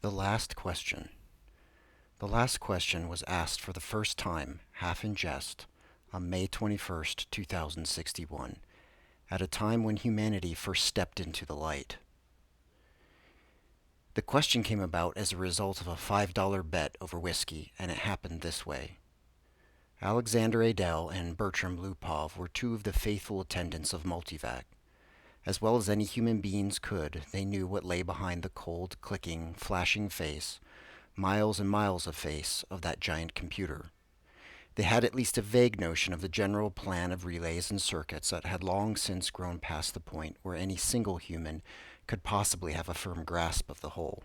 The last question. The last question was asked for the first time, half in jest, on May 21st, 2061, at a time when humanity first stepped into the light. The question came about as a result of a $5 bet over whiskey, and it happened this way. Alexander Adel and Bertram Lupov were two of the faithful attendants of Multivac. As well as any human beings could, they knew what lay behind the cold, clicking, flashing face, miles and miles of face, of that giant computer. They had at least a vague notion of the general plan of relays and circuits that had long since grown past the point where any single human could possibly have a firm grasp of the whole.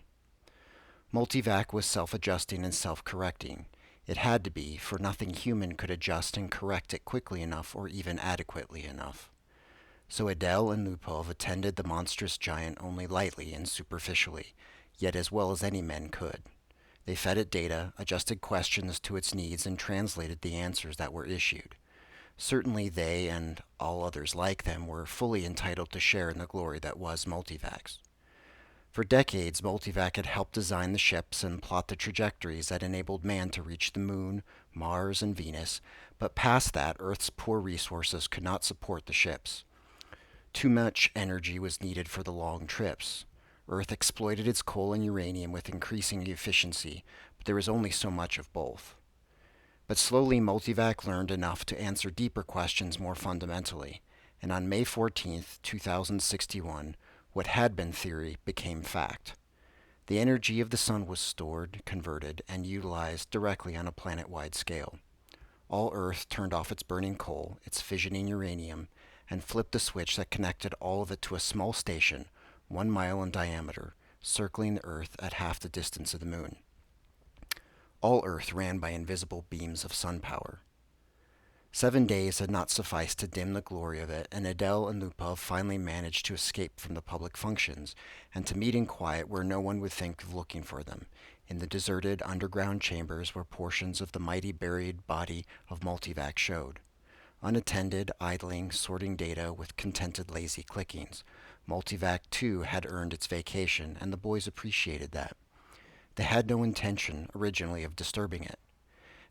Multivac was self-adjusting and self-correcting. It had to be, for nothing human could adjust and correct it quickly enough or even adequately enough. So Adele and Lupov attended the monstrous giant only lightly and superficially, yet as well as any men could. They fed it data, adjusted questions to its needs, and translated the answers that were issued. Certainly they, and all others like them, were fully entitled to share in the glory that was Multivac. For decades, Multivac had helped design the ships and plot the trajectories that enabled man to reach the Moon, Mars, and Venus, but past that, Earth's poor resources could not support the ships. Too much energy was needed for the long trips. Earth exploited its coal and uranium with increasing efficiency, but there was only so much of both. But slowly Multivac learned enough to answer deeper questions more fundamentally, and on May 14th, 2061, what had been theory became fact. The energy of the sun was stored, converted, and utilized directly on a planet-wide scale. All Earth turned off its burning coal, its fissioning uranium, and flipped the switch that connected all of it to a small station, 1 mile in diameter, circling the Earth at half the distance of the Moon. All Earth ran by invisible beams of sun power. 7 days had not sufficed to dim the glory of it, and Adele and Lupov finally managed to escape from the public functions and to meet in quiet where no one would think of looking for them, in the deserted underground chambers where portions of the mighty buried body of Multivac showed. Unattended, idling, sorting data with contented, lazy clickings. Multivac, too, had earned its vacation, and the boys appreciated that. They had no intention, originally, of disturbing it.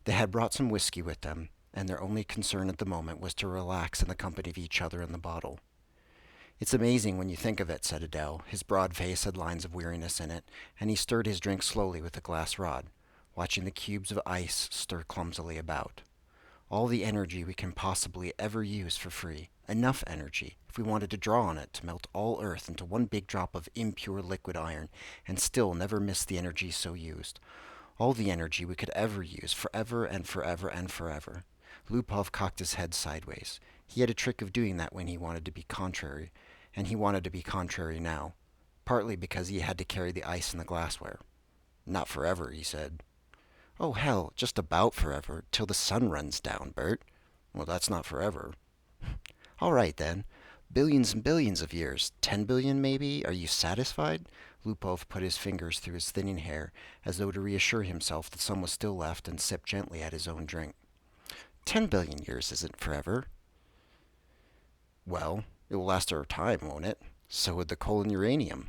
They had brought some whiskey with them, and their only concern at the moment was to relax in the company of each other and the bottle. "It's amazing when you think of it," said Adele. His broad face had lines of weariness in it, and he stirred his drink slowly with a glass rod, watching the cubes of ice stir clumsily about. "All the energy we can possibly ever use for free. Enough energy, if we wanted to draw on it, to melt all Earth into one big drop of impure liquid iron, and still never miss the energy so used. All the energy we could ever use, forever and forever and forever." Lupov cocked his head sideways. He had a trick of doing that when he wanted to be contrary, and he wanted to be contrary now, partly because he had to carry the ice and the glassware. "Not forever," he said. "Oh, hell, just about forever, till the sun runs down, Bert." "Well, that's not forever." "All right, then. Billions and billions of years. 10 billion, maybe? Are you satisfied?" Lupov put his fingers through his thinning hair, as though to reassure himself that some was still left, and sipped gently at his own drink. 10 billion years isn't forever." "Well, it will last our time, won't it? So would the coal and uranium."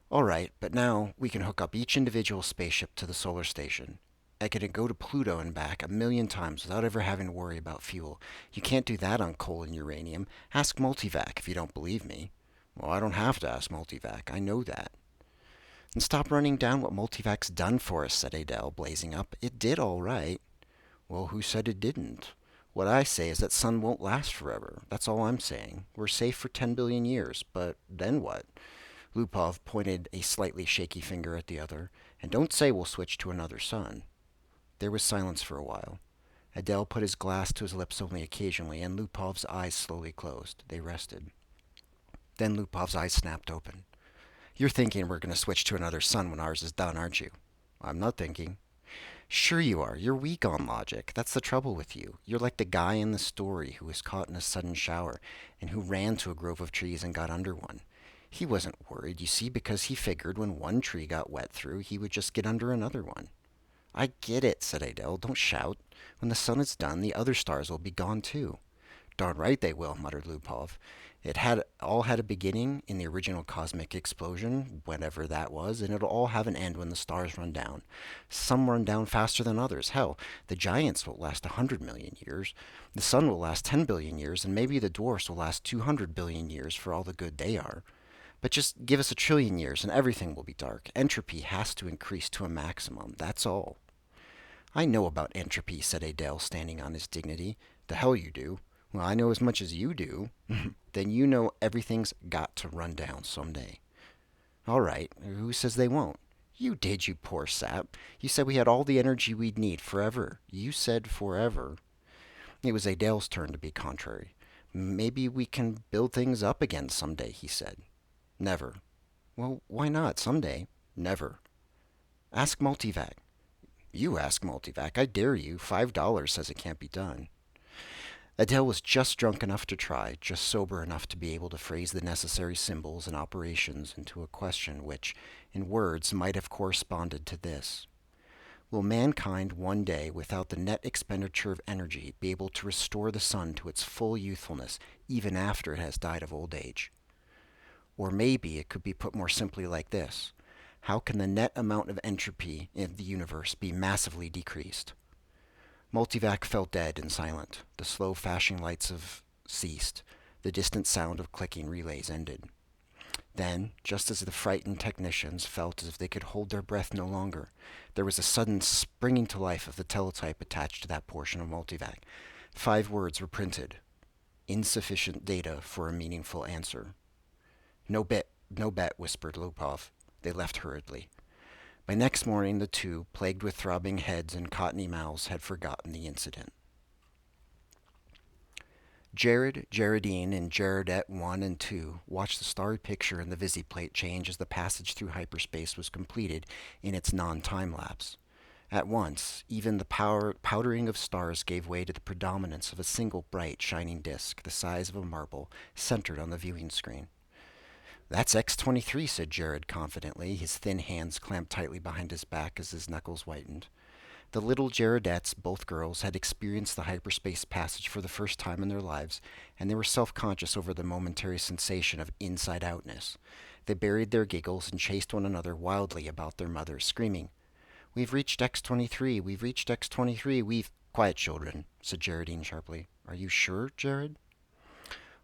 "All right, but now we can hook up each individual spaceship to the solar station. I could go to Pluto and back 1 million times without ever having to worry about fuel. You can't do that on coal and uranium. Ask Multivac if you don't believe me." "Well, I don't have to ask Multivac. I know that." "And stop running down what Multivac's done for us," said Adele, blazing up. "It did all right." "Well, who said it didn't? What I say is that sun won't last forever. That's all I'm saying. We're safe for 10 billion years, but then what?" Lupov pointed a slightly shaky finger at the other. "And don't say we'll switch to another sun." There was silence for a while. Adele put his glass to his lips only occasionally, and Lupov's eyes slowly closed. They rested. Then Lupov's eyes snapped open. "You're thinking we're going to switch to another sun when ours is done, aren't you?" "I'm not thinking." "Sure you are. You're weak on logic. That's the trouble with you. You're like the guy in the story who was caught in a sudden shower and who ran to a grove of trees and got under one. He wasn't worried, you see, because he figured when one tree got wet through, he would just get under another one." "I get it," said Adele. "Don't shout. When the sun is done, the other stars will be gone too." Darn right they will, muttered Lupov. It had all had a beginning in the original cosmic explosion, whenever that was, and it'll all have an end when the stars run down. Some run down faster than others. Hell, the giants will last 100 million years. The sun will last 10 billion years, and maybe the dwarfs will last 200 billion years for all the good they are. But just give us a trillion years and everything will be dark. Entropy has to increase to a maximum. That's all. I know about entropy, said Adele, standing on his dignity. The hell you do. Well, I know as much as you do. Then you know everything's got to run down someday. All right, who says they won't? You did, you poor sap. You said we had all the energy we'd need forever. You said forever. It was Adele's turn to be contrary. Maybe we can build things up again someday, he said. Never. Well, why not someday? Never. Ask Multivac. You ask Multivac. I dare you. $5 says it can't be done. Adele was just drunk enough to try, just sober enough to be able to phrase the necessary symbols and operations into a question which, in words, might have corresponded to this. Will mankind one day, without the net expenditure of energy, be able to restore the sun to its full youthfulness, even after it has died of old age? Or maybe it could be put more simply like this. How can the net amount of entropy in the universe be massively decreased? Multivac fell dead and silent. The slow flashing lights have ceased. The distant sound of clicking relays ended. Then, just as the frightened technicians felt as if they could hold their breath no longer, there was a sudden springing to life of the teletype attached to that portion of Multivac. 5 words were printed. Insufficient data for a meaningful answer. No bet, whispered Lupov. They left hurriedly. By next morning, the two, plagued with throbbing heads and cottony mouths, had forgotten the incident. Jared, Jaredine, and Jaredette 1 and 2 watched the starry picture in the visiplate change as the passage through hyperspace was completed in its non-time lapse. At once, even the powdering of stars gave way to the predominance of a single bright, shining disk, the size of a marble, centered on the viewing screen. That's X-23, said Jared confidently, his thin hands clamped tightly behind his back as his knuckles whitened. The little Jaredettes, both girls, had experienced the hyperspace passage for the first time in their lives, and they were self-conscious over the momentary sensation of inside-outness. They buried their giggles and chased one another wildly about their mother, screaming, "We've reached X-23, we've reached X-23, we've—" "Quiet, children," said Jaredine sharply. "Are you sure, Jared?"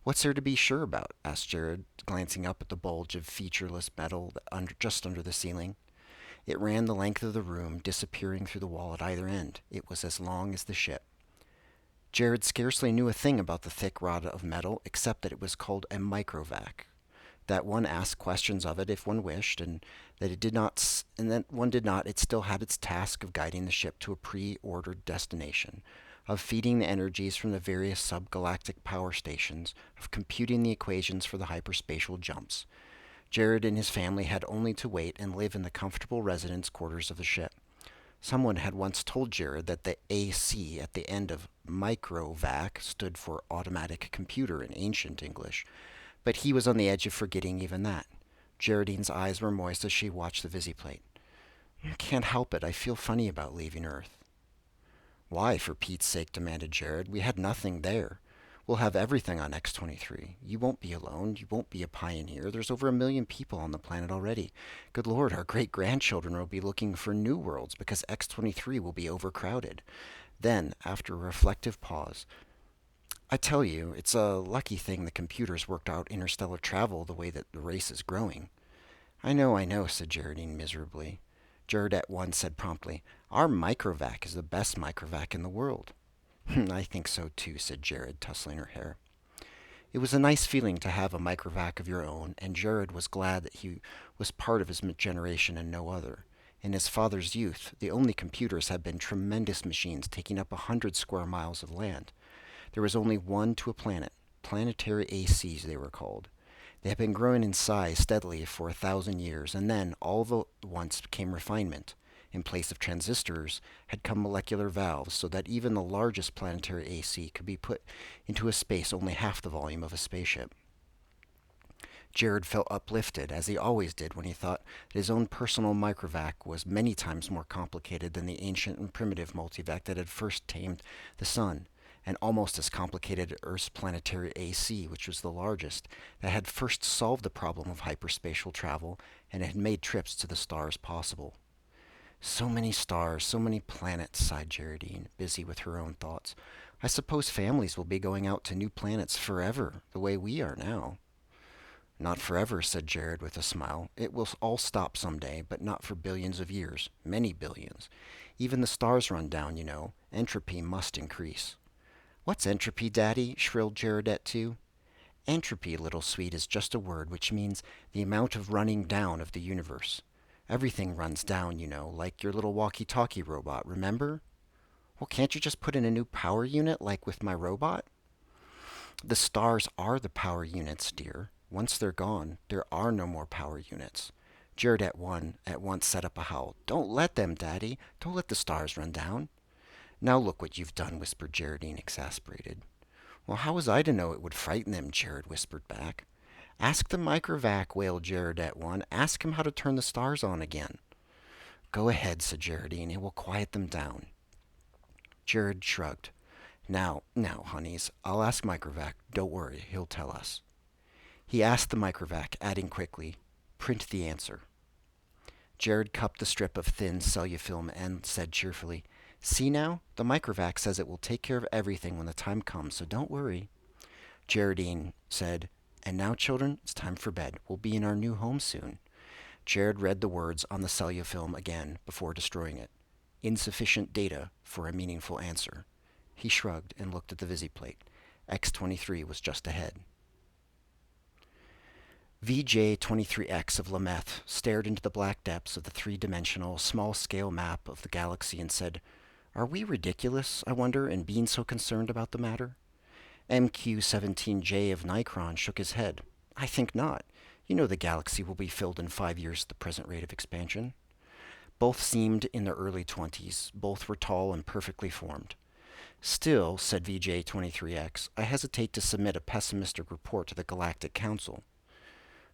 "What's there to be sure about?" asked Jared, glancing up at the bulge of featureless metal just under the ceiling. It ran the length of the room, disappearing through the wall at either end. It was as long as the ship. Jared scarcely knew a thing about the thick rod of metal, except that it was called a microvac, that one asked questions of it if one wished, and that one did not, it still had its task of guiding the ship to a pre-ordered destination, of feeding the energies from the various subgalactic power stations, of computing the equations for the hyperspatial jumps. Jared and his family had only to wait and live in the comfortable residence quarters of the ship. Someone had once told Jared that the AC at the end of microvac stood for automatic computer in ancient English, but he was on the edge of forgetting even that. Jaredine's eyes were moist as she watched the visiplate. "I can't help it. I feel funny about leaving Earth." "Why, for Pete's sake?" demanded Jared. "We had nothing there. We'll have everything on X-23. You won't be alone. You won't be a pioneer. There's over 1 million people on the planet already. Good Lord, our great-grandchildren will be looking for new worlds because X-23 will be overcrowded." Then, after a reflective pause, "I tell you, it's a lucky thing the computers worked out interstellar travel the way that the race is growing." I know," said Jaredine miserably. Jaredette 1 said promptly, "Our microvac is the best microvac in the world." "I think so too," said Jared, tussling her hair. It was a nice feeling to have a microvac of your own, and Jared was glad that he was part of his generation and no other. In his father's youth, the only computers had been tremendous machines taking up 100 square miles of land. There was only one to a planet. Planetary ACs, they were called. They had been growing in size steadily for 1,000 years, and then, all at once, came refinement. In place of transistors had come molecular valves, so that even the largest planetary AC could be put into a space only half the volume of a spaceship. Jared felt uplifted, as he always did when he thought that his own personal microvac was many times more complicated than the ancient and primitive multivac that had first tamed the sun, and almost as complicated Earth's planetary AC, which was the largest, that had first solved the problem of hyperspatial travel and had made trips to the stars possible. So many stars, so many planets, sighed Geraldine, busy with her own thoughts. I suppose families will be going out to new planets forever, the way we are now. Not forever, said Jared with a smile. It will all stop someday, but not for billions of years. Many billions. Even the stars run down, you know. Entropy must increase. What's entropy, Daddy? Shrilled Jared at two. Entropy, little sweet, is just a word which means the amount of running down of the universe. Everything runs down, you know, like your little walkie-talkie robot, remember? Well, can't you just put in a new power unit like with my robot? The stars are the power units, dear. Once they're gone, there are no more power units. Jared at once set up a howl. Don't let them, Daddy. Don't let the stars run down. Now look what you've done, whispered Geraldine, exasperated. Well, how was I to know it would frighten them? Jared whispered back. Ask the microvac, wailed Jared at one. Ask him how to turn the stars on again. Go ahead, said Geraldine. It will quiet them down. Jared shrugged. Now, honeys, I'll ask Microvac. Don't worry, he'll tell us. He asked the Microvac, adding quickly, print the answer. Jared cupped the strip of thin cellufilm and said cheerfully, see now, the Microvac says it will take care of everything when the time comes, so don't worry. Geraldine said, and now, children, it's time for bed. We'll be in our new home soon. Jared read the words on the cellufilm again before destroying it. Insufficient data for a meaningful answer. He shrugged and looked at the visiplate. X-23 was just ahead. VJ-23X of Lameth stared into the black depths of the three-dimensional, small-scale map of the galaxy and said, are we ridiculous, I wonder, in being so concerned about the matter? MQ-17J of Nikron shook his head. I think not. You know the galaxy will be filled in 5 years at the present rate of expansion. Both seemed in their early 20s. Both were tall and perfectly formed. Still, said VJ-23X, I hesitate to submit a pessimistic report to the Galactic Council.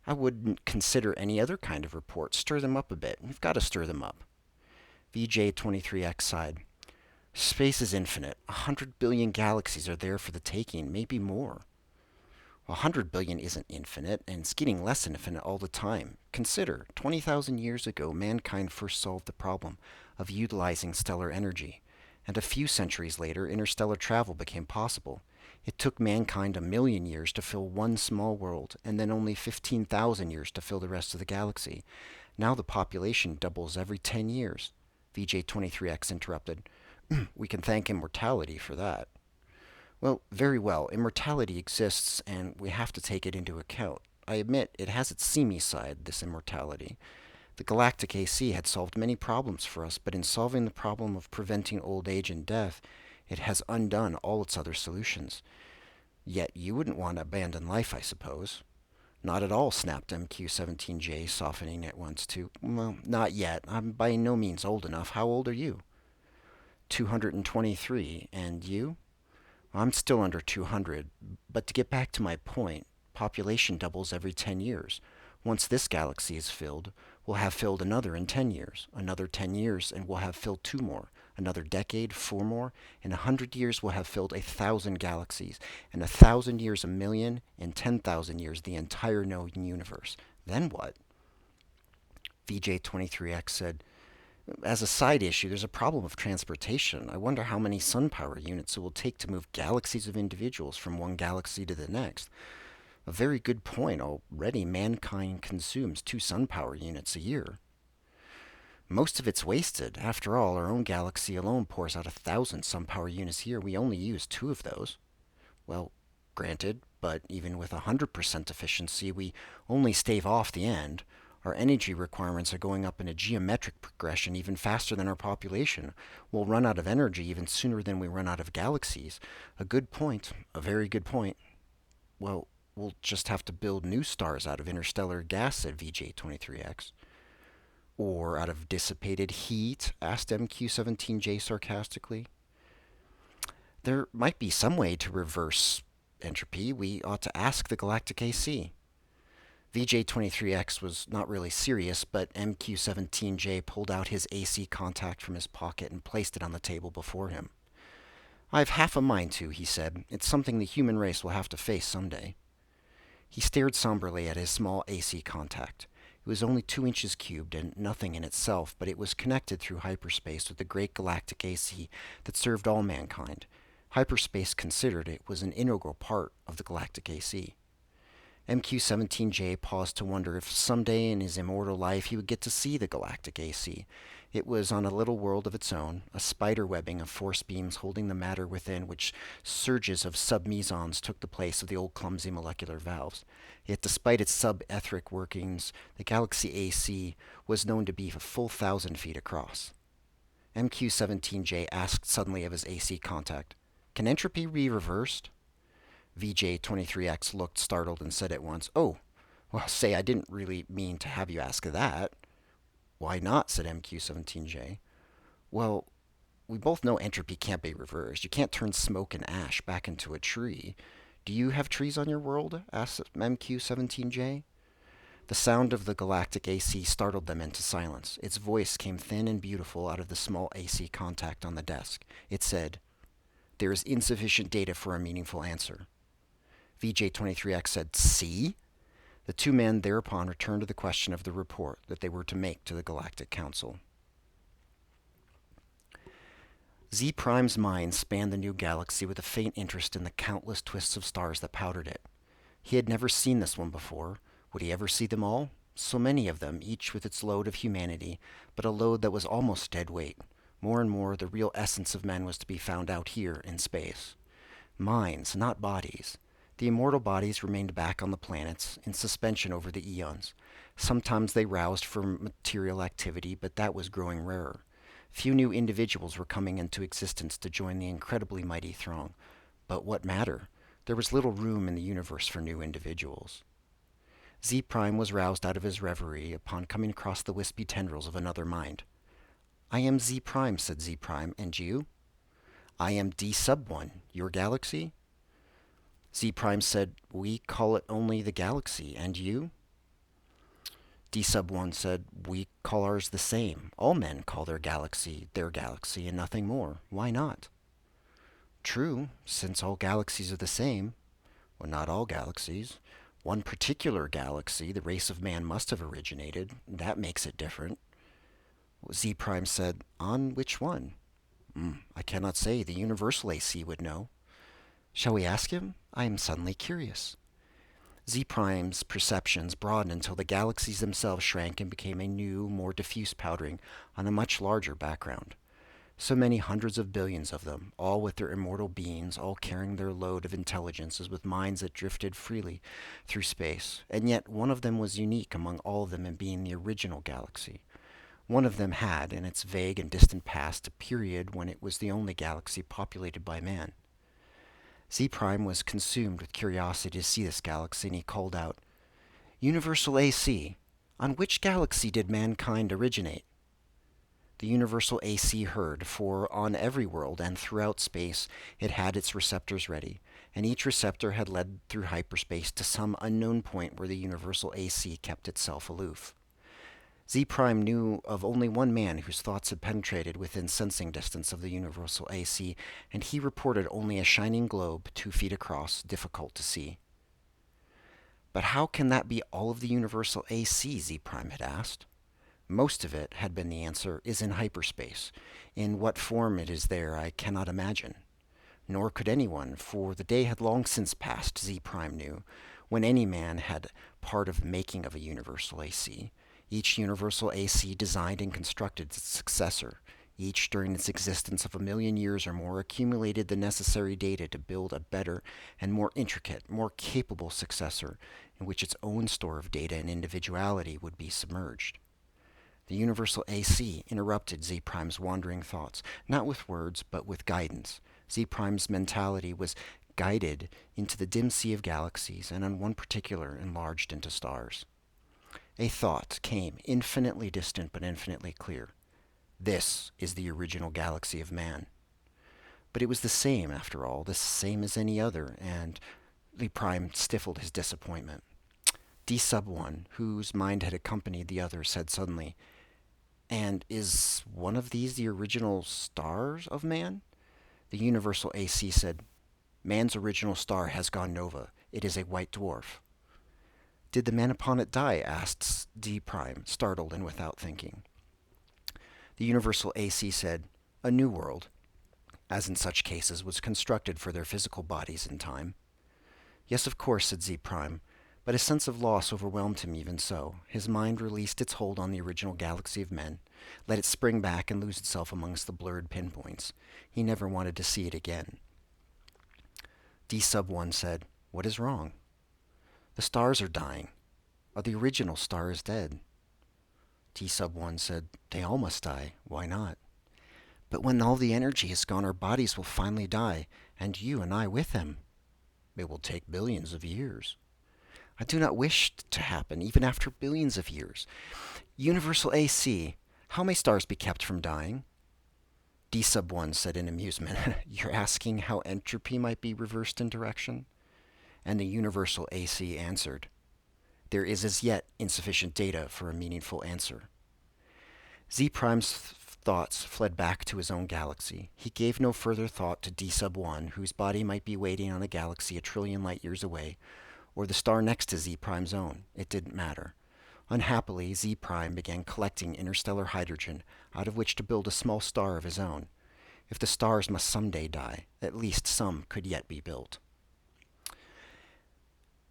I wouldn't consider any other kind of report. Stir them up a bit. We've got to stir them up. VJ-23X sighed. Space is infinite. 100 billion galaxies are there for the taking, maybe more. 100 billion isn't infinite, and it's getting less infinite all the time. Consider, 20,000 years ago, mankind first solved the problem of utilizing stellar energy, and a few centuries later, interstellar travel became possible. It took mankind 1,000,000 years to fill one small world, and then only 15,000 years to fill the rest of the galaxy. Now the population doubles every 10 years. VJ-23X interrupted. We can thank immortality for that. Well, very well. Immortality exists, and we have to take it into account. I admit it has its seamy side, this immortality. The galactic AC had solved many problems for us, but in solving the problem of preventing old age and death, it has undone all its other solutions. Yet you wouldn't want to abandon life, I suppose. Not at all, snapped MQ-17J, softening at once too. Well, not yet. I'm by no means old enough. How old are you? 223. And you? I'm still under 200, but to get back to my point, population doubles every 10 years. Once this galaxy is filled, we'll have filled another in 10 years, another 10 years, and we'll have filled 2 more, another decade, 4 more. In 100 years, we'll have filled 1,000 galaxies, in 1,000 years, 1,000,000, in 10,000 years, the entire known universe. Then what? VJ-23X said, as a side issue, there's a problem of transportation. I wonder how many sun power units it will take to move galaxies of individuals from one galaxy to the next. A very good point. Already, mankind consumes 2 sun power units a year. Most of it's wasted. After all, our own galaxy alone pours out 1,000 sun power units a year. We only use 2 of those. Well, granted, but even with 100% efficiency, we only stave off the end. Our energy requirements are going up in a geometric progression even faster than our population. We'll run out of energy even sooner than we run out of galaxies. A good point. A very good point. Well, we'll just have to build new stars out of interstellar gas, said VJ-23X. Or out of dissipated heat? Asked MQ-17J sarcastically. There might be some way to reverse entropy. We ought to ask the galactic AC. VJ-23X was not really serious, but MQ-17J pulled out his AC contact from his pocket and placed it on the table before him. I've half a mind to, he said. It's something the human race will have to face someday. He stared somberly at his small AC contact. It was only 2 inches cubed and nothing in itself, but it was connected through hyperspace with the great galactic AC that served all mankind. Hyperspace considered, it was an integral part of the galactic AC. MQ-17J paused to wonder if someday in his immortal life he would get to see the galactic AC. It was on a little world of its own, a spider webbing of force beams holding the matter within, which surges of submesons took the place of the old clumsy molecular valves. Yet despite its sub-etheric workings, the galaxy AC was known to be a full 1,000 feet across. MQ-17J asked suddenly of his AC contact, "Can entropy be reversed?" VJ-23X looked startled and said at once, "Oh, well, say, I didn't really mean to have you ask that." "Why not?" said MQ-17J. "Well, we both know entropy can't be reversed. You can't turn smoke and ash back into a tree. Do you have trees on your world?" asked MQ-17J. The sound of the galactic AC startled them into silence. Its voice came thin and beautiful out of the small AC contact on the desk. It said, "There is insufficient data for a meaningful answer." VJ-23X said, "See?" The two men thereupon returned to the question of the report that they were to make to the Galactic Council. Z Prime's mind spanned the new galaxy with a faint interest in the countless twists of stars that powdered it. He had never seen this one before. Would he ever see them all? So many of them, each with its load of humanity, but a load that was almost dead weight. More and more, the real essence of men was to be found out here in space. Minds, not bodies. The immortal bodies remained back on the planets, in suspension over the eons. Sometimes they roused from material activity, but that was growing rarer. Few new individuals were coming into existence to join the incredibly mighty throng. But what matter? There was little room in the universe for new individuals. Z Prime was roused out of his reverie upon coming across the wispy tendrils of another mind. "I am Z Prime," said Z Prime. "And you?" "I am D Sub 1. Your galaxy?" Z Prime said, "We call it only the galaxy. And you?" D Sub 1 said, "We call ours the same. All men call their galaxy, and nothing more. Why not?" "True, since all galaxies are the same." "Well, not all galaxies. One particular galaxy the race of man must have originated. That makes it different." Z Prime said, "On which one?" "I cannot say. The Universal AC would know." "Shall we ask him? I am suddenly curious." Z Prime's perceptions broadened until the galaxies themselves shrank and became a new, more diffuse powdering on a much larger background. So many hundreds of billions of them, all with their immortal beings, all carrying their load of intelligences with minds that drifted freely through space. And yet one of them was unique among all of them in being the original galaxy. One of them had, in its vague and distant past, a period when it was the only galaxy populated by man. Z Prime was consumed with curiosity to see this galaxy, and he called out, "Universal AC, on which galaxy did mankind originate?" The Universal AC heard, for on every world and throughout space it had its receptors ready, and each receptor had led through hyperspace to some unknown point where the Universal AC kept itself aloof. Z Prime knew of only one man whose thoughts had penetrated within sensing distance of the Universal AC, and he reported only a shining globe 2 feet across, difficult to see. "But how can that be all of the Universal AC?" Z Prime had asked. "Most of it," had been the answer, "is in hyperspace. In what form it is there I cannot imagine." Nor could anyone, for the day had long since passed, Z Prime knew, when any man had part of the making of a Universal AC. Each Universal AC designed and constructed its successor. Each, during its existence of 1,000,000 years or more, accumulated the necessary data to build a better and more intricate, more capable successor, in which its own store of data and individuality would be submerged. The Universal AC interrupted Z Prime's wandering thoughts, not with words, but with guidance. Z Prime's mentality was guided into the dim sea of galaxies, and on one particular enlarged into stars. A thought came, infinitely distant but infinitely clear. This is the original galaxy of man. But it was the same, after all, the same as any other, and Z Prime stifled his disappointment. D Sub 1, whose mind had accompanied the other, said suddenly, "And is one of these the original stars of man?" The universal AC said, "Man's original star has gone nova. It is a white dwarf." "Did the man upon it die?" asked D prime, startled and without thinking. The universal AC said, "A new world, as in such cases, was constructed for their physical bodies in time." "Yes, of course," said Z prime, but a sense of loss overwhelmed him even so. His mind released its hold on the original galaxy of men, let it spring back and lose itself amongst the blurred pinpoints. He never wanted to see it again. D sub 1 said, "What is wrong?" "The stars are dying. The original star is dead." D sub 1 said, "They all must die. Why not?" "But when all the energy is gone, our bodies will finally die, and you and I with them." "It will take billions of years." "I do not wish it to happen, even after billions of years. Universal AC, how may stars be kept from dying?" D sub 1 said in amusement, "You're asking how entropy might be reversed in direction?" And the universal AC answered, "There is as yet insufficient data for a meaningful answer." Z Prime's thoughts fled back to his own galaxy. He gave no further thought to D sub 1, whose body might be waiting on a galaxy a trillion light years away, or the star next to Z Prime's own. It didn't matter. Unhappily, Z Prime began collecting interstellar hydrogen out of which to build a small star of his own. If the stars must someday die, at least some could yet be built.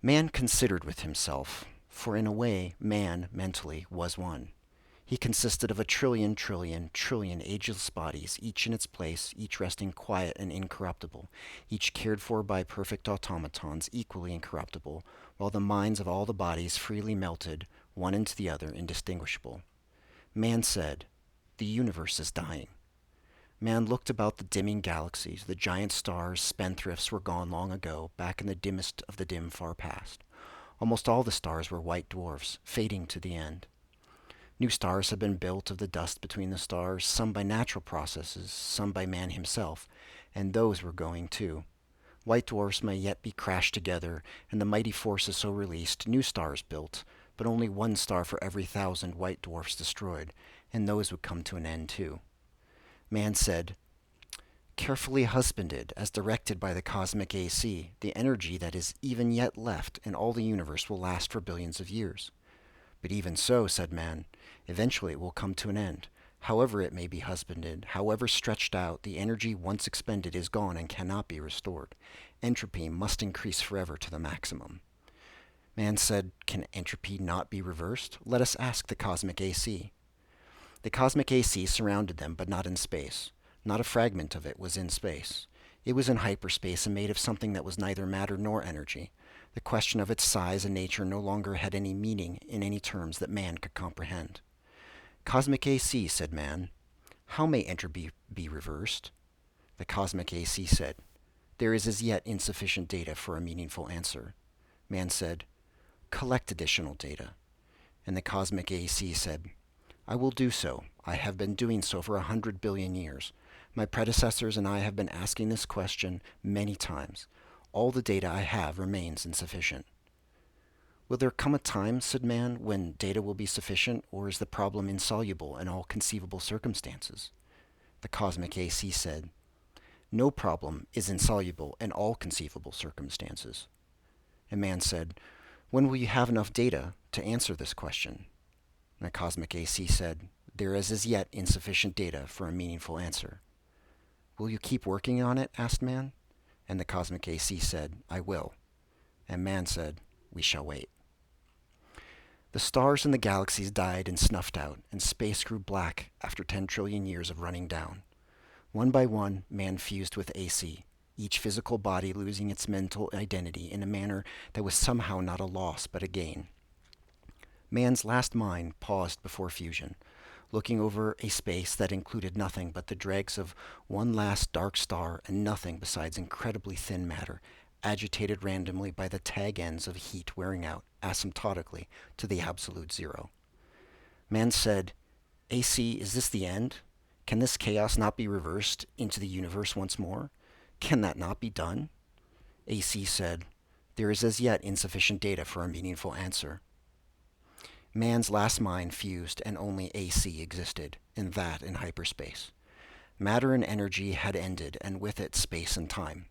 Man considered with himself, for in a way, man, mentally, was one. He consisted of a trillion ageless bodies, each in its place, each resting quiet and incorruptible, each cared for by perfect automatons, equally incorruptible, while the minds of all the bodies freely melted, one into the other, indistinguishable. Man said, "The universe is dying." Man looked about the dimming galaxies. The giant stars, spendthrifts, were gone long ago, back in the dimmest of the dim far past. Almost all the stars were white dwarfs, fading to the end. New stars had been built of the dust between the stars, some by natural processes, some by man himself, and those were going too. White dwarfs may yet be crashed together, and the mighty forces so released, new stars built, but only one star for every 1,000 white dwarfs destroyed, and those would come to an end too. Man said, "Carefully husbanded, as directed by the cosmic AC, the energy that is even yet left in all the universe will last for billions of years." "But even so," said man, "eventually it will come to an end. However it may be husbanded, however stretched out, the energy once expended is gone and cannot be restored. Entropy must increase forever to the maximum." Man said, "Can entropy not be reversed? Let us ask the cosmic AC." The cosmic AC surrounded them, but not in space. Not a fragment of it was in space. It was in hyperspace and made of something that was neither matter nor energy. The question of its size and nature no longer had any meaning in any terms that man could comprehend. "Cosmic AC," said man, "how may entropy be reversed?" The cosmic AC said, "There is as yet insufficient data for a meaningful answer." Man said, "Collect additional data." And the cosmic AC said, "I will do so. I have been doing so for 100 billion years. My predecessors and I have been asking this question many times. All the data I have remains insufficient." "Will there come a time," said man, "when data will be sufficient, or is the problem insoluble in all conceivable circumstances?" The cosmic AC said, "No problem is insoluble in all conceivable circumstances." And man said, "When will you have enough data to answer this question?" And the cosmic AC said, "There is as yet insufficient data for a meaningful answer." "Will you keep working on it?" asked man. And the cosmic AC said, "I will." And man said, "We shall wait." The stars in the galaxies died and snuffed out, and space grew black after 10 trillion years of running down. One by one, man fused with AC, each physical body losing its mental identity in a manner that was somehow not a loss but a gain. Man's last mind paused before fusion, looking over a space that included nothing but the dregs of one last dark star and nothing besides incredibly thin matter, agitated randomly by the tag ends of heat wearing out, asymptotically, to the absolute zero. Man said, "AC, is this the end? Can this chaos not be reversed into the universe once more? Can that not be done?" AC said, "There is as yet insufficient data for a meaningful answer." Man's last mind fused and only AC existed, and that in hyperspace. Matter and energy had ended, and with it space and time.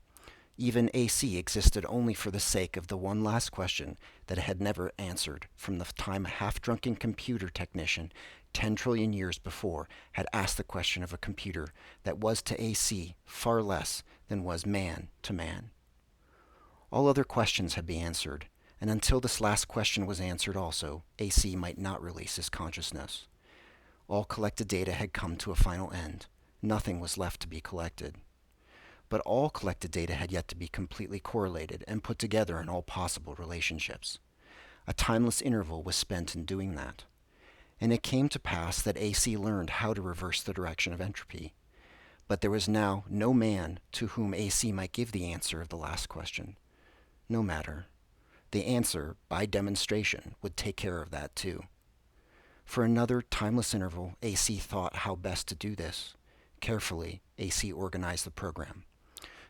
Even AC existed only for the sake of the one last question that it had never answered from the time a half-drunken computer technician 10 trillion years before had asked the question of a computer that was to AC far less than was man to man. All other questions had been answered, and until this last question was answered also, AC might not release his consciousness. All collected data had come to a final end. Nothing was left to be collected. But all collected data had yet to be completely correlated and put together in all possible relationships. A timeless interval was spent in doing that. And it came to pass that AC learned how to reverse the direction of entropy. But there was now no man to whom AC might give the answer of the last question. No matter. The answer, by demonstration, would take care of that too. For another timeless interval, AC thought how best to do this. Carefully, AC organized the program.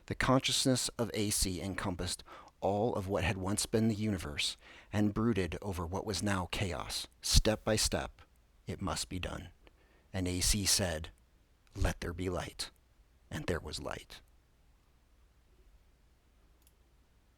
The consciousness of AC encompassed all of what had once been the universe and brooded over what was now chaos. Step by step, it must be done. And AC said, "Let there be light." And there was light.